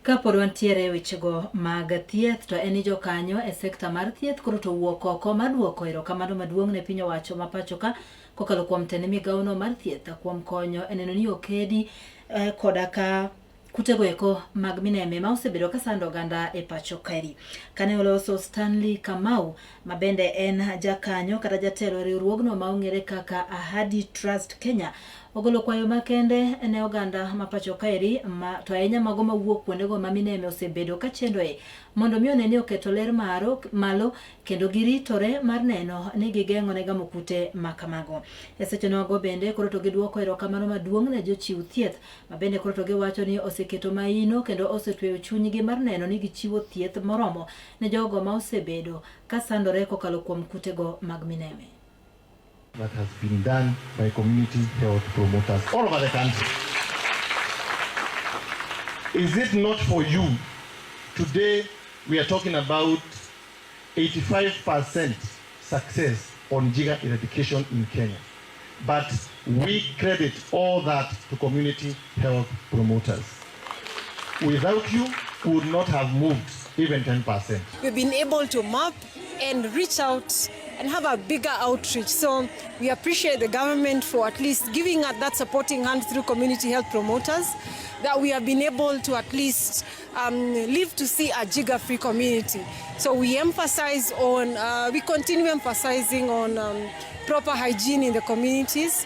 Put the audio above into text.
Kapod wantiere wechego mag thieth to eni jokanyo e sekta mar thieth koro to wuok oko maduoko erokamano maduong' ne piny owacho ma pacho ka kokalo kuom tene migawo no mar thieth kuom konyo e neno ni okedi koda ka kutego eko mag mineme ma osebedo ka sando oganda e pacho kaeri. Kane oloso Stanley Kamau mabende en jakanyo kata jatelo riwruogno ma ong'ere kaka Ahadi Trust Kenya ogolo kwayo makende ne oganda ma pacho kaeri to ahinya mago mawuok kuondego ma mineme osebedo ka chendoe mondo mi one ni oketo ler malo kendo giritore mar neno ni gigeng'o ne gamo kute makamago. E seche nogo bende koro to giduoko erokamano maduong' ne jochiw thieth ma bende koro to giwacho ni oseketo maino kendo osetweyo chunygi mar neno ni gichiwo thieth moromo ne jogo ma osebedo ka sandore kokalo kuom kutego mag mineme. That has been done by community health promoters all over the country. Is it not for you? Today we are talking about 85% success on Jiga eradication in Kenya. But we credit all that to community health promoters. Without you, we would not have moved even 10%. We've been able to map and reach out and have a bigger outreach. So we appreciate the government for at least giving us that supporting hand through community health promoters, that we have been able to at least live to see a Jiga-free community. So we emphasize on, we continue emphasizing on proper hygiene in the communities.